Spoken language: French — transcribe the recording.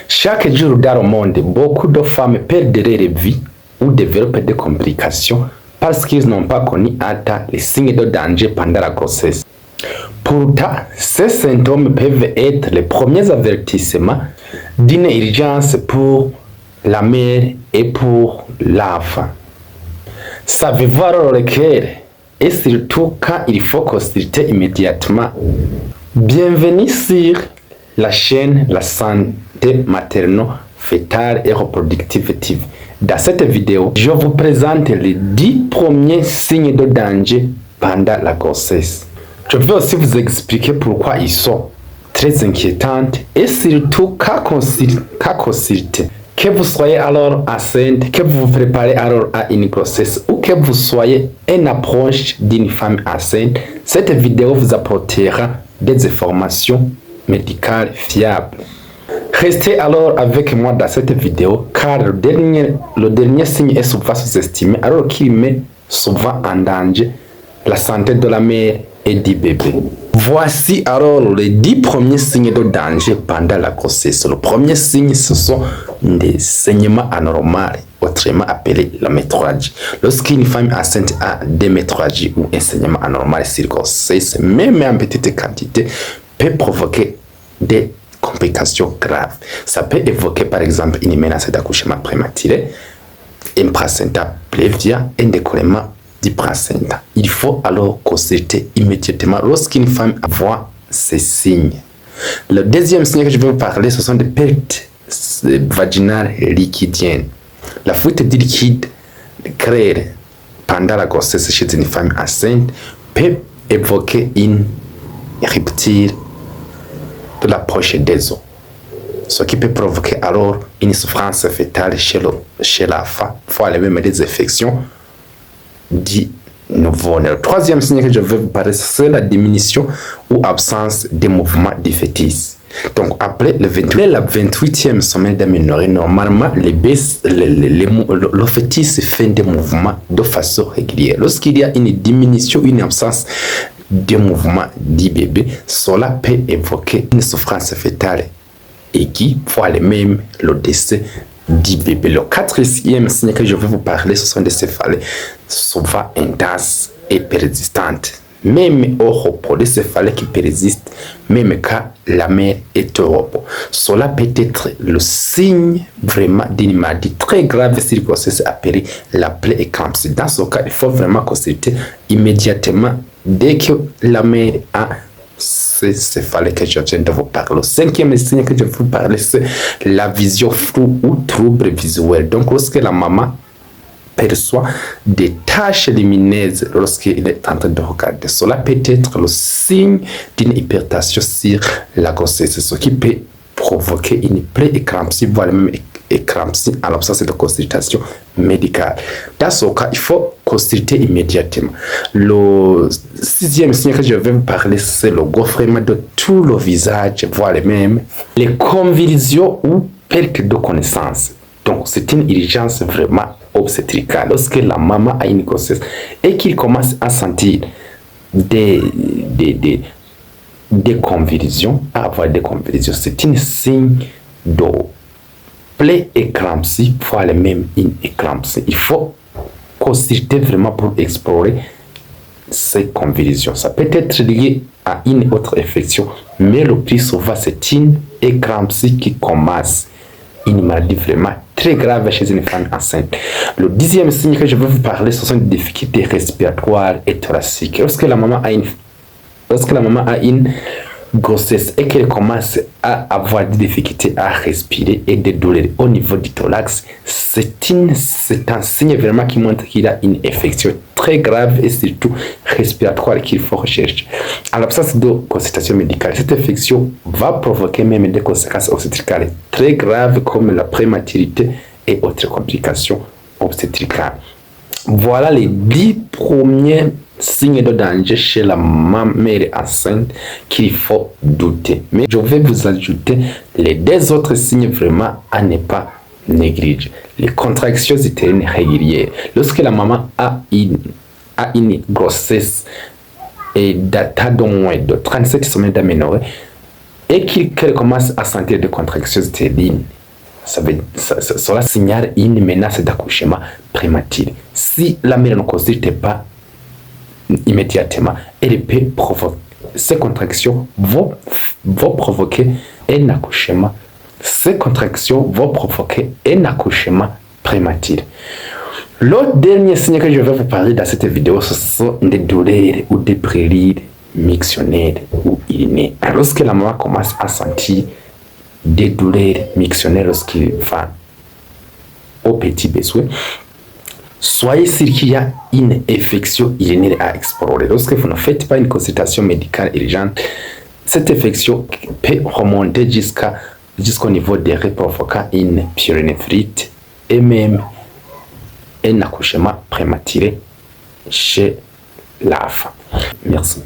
Chaque jour dans le monde, beaucoup de femmes perdent leur vie ou développent des complications parce qu'ils n'ont pas connu à temps les signes de danger pendant la grossesse. Pourtant, ces symptômes peuvent être les premiers avertissements d'une urgence pour la mère et pour l'enfant. Savez-vous alors lequel? Et surtout quand il faut consulter immédiatement. Bienvenue sur la chaîne La Santé Materno-Fétale et Reproductive TV. Dans cette vidéo, je vous présente les 10 premiers signes de danger pendant la grossesse. Je vais aussi vous expliquer pourquoi ils sont très inquiétants et surtout qu'à consulter. Que vous soyez alors enceinte, que vous vous préparez alors à une grossesse ou que vous soyez en approche d'une femme enceinte, cette vidéo vous apportera des informations médicales fiables. Restez alors avec moi dans cette vidéo car le dernier signe est souvent sous-estimé alors qu'il met souvent en danger la santé de la mère et du bébé. Voici alors les 10 premiers signes de danger pendant la grossesse. Le premier signe, ce sont des saignements anormaux, autrement appelés la métrorragie. Lorsqu'une femme enceinte a des métrorragies ou un saignement anormal sur grossesse, même en petite quantité, peut provoquer des complications graves. Ça peut évoquer par exemple une menace d'accouchement prématuré, un placenta prévia, un décollement du placenta. Il faut alors consulter immédiatement lorsqu'une femme voit ces signes. Le deuxième signe que je vais vous parler, ce sont des pertes vaginales liquidiennes. La fuite du liquide créée pendant la grossesse chez une femme enceinte peut évoquer une rupture de la poche des os, ce qui peut provoquer alors une souffrance fœtale chez la femme, voire même des infections du nouveau-né. Le troisième signe que je veux vous parler, c'est la diminution ou absence de mouvement du fœtus. Donc après le 28e semaine d'aménorrhée, normalement le fœtus fait des mouvements de façon régulière. Lorsqu'il y a une diminution, une absence de mouvement du bébé, cela peut évoquer une souffrance fœtale aiguë, voire même le décès du bébé. Le quatrième signe que je vais vous parler, ce sont des céphalées souvent intenses et persistantes, même au repos, des céphalées qui persistent même quand la mère est au repos. Cela peut être le signe vraiment d'une maladie très grave sur grossesse appelée la prééclampsie. Dans ce cas, il faut vraiment consulter immédiatement dès que la mère a ces céphalées que je viens de vous parler. Le cinquième signe que je vais vous parler, c'est la vision floue ou trouble visuel. Donc, lorsque la maman perçoit des taches lumineuses lorsqu'il est en train de regarder, cela peut être le signe d'une hypertension sur la grossesse, ce qui peut provoquer une prééclampsie, voire même éclampsie en l'absence de consultation médicale. Dans ce cas, il faut consulter immédiatement. Le sixième signe que je vais vous parler, c'est le gonflement de tout le visage, voire même les convulsions ou perte de connaissance. Donc, c'est une urgence vraiment obstétricale. Lorsque la maman a une grossesse et qu'il commence à sentir des convulsions, à avoir des convulsions, c'est un signe de prééclampsie, voire même une éclampsie. Il faut consulter vraiment pour explorer ces convulsions. Ça peut être lié à une autre infection, mais le plus souvent, c'est une éclampsie qui commence une maladie vraiment très grave chez une femme enceinte. Le dixième signe que je veux vous parler, ce sont des difficultés respiratoires et thoraciques. Lorsque la maman a une grossesse et qu'elle commence à avoir des difficultés à respirer et des douleurs au niveau du thorax, c'est un signe vraiment qui montre qu'il a une infection très grave et surtout respiratoire qu'il faut rechercher. En l'absence de consultation médicale, cette infection va provoquer même des conséquences obstétricales très graves comme la prématurité et autres complications obstétricales. Voilà les 10 premiers signes de danger chez la mère enceinte qu'il faut douter. Mais je vais vous ajouter les 2 autres signes vraiment à ne pas négliger. Les contractions utérines régulières. Lorsque la maman a une grossesse et datant d'au moins de 37 semaines d'aménorrhée et qu'elle commence à sentir des contractions utérines cela signale une menace d'accouchement prématuré. Si la mère ne consulte pas immédiatement, ces contractions vont provoquer un accouchement. Ces contractions vont provoquer un accouchement prématuré. L'autre dernier signe que je vais vous parler dans cette vidéo, ce sont des douleurs ou des prélires mictionnaires ou urinaires. Lorsque la maman commence à sentir des douleurs mictionnaires lorsqu'il va au petit besoin, soyez sûr qu'il y a une infection urinaire à explorer. Lorsque vous ne faites pas une consultation médicale urgente, cette infection peut remonter jusqu'au niveau des reins, provoquant une pyélonéphrite et même un accouchement prématuré chez la femme. Merci.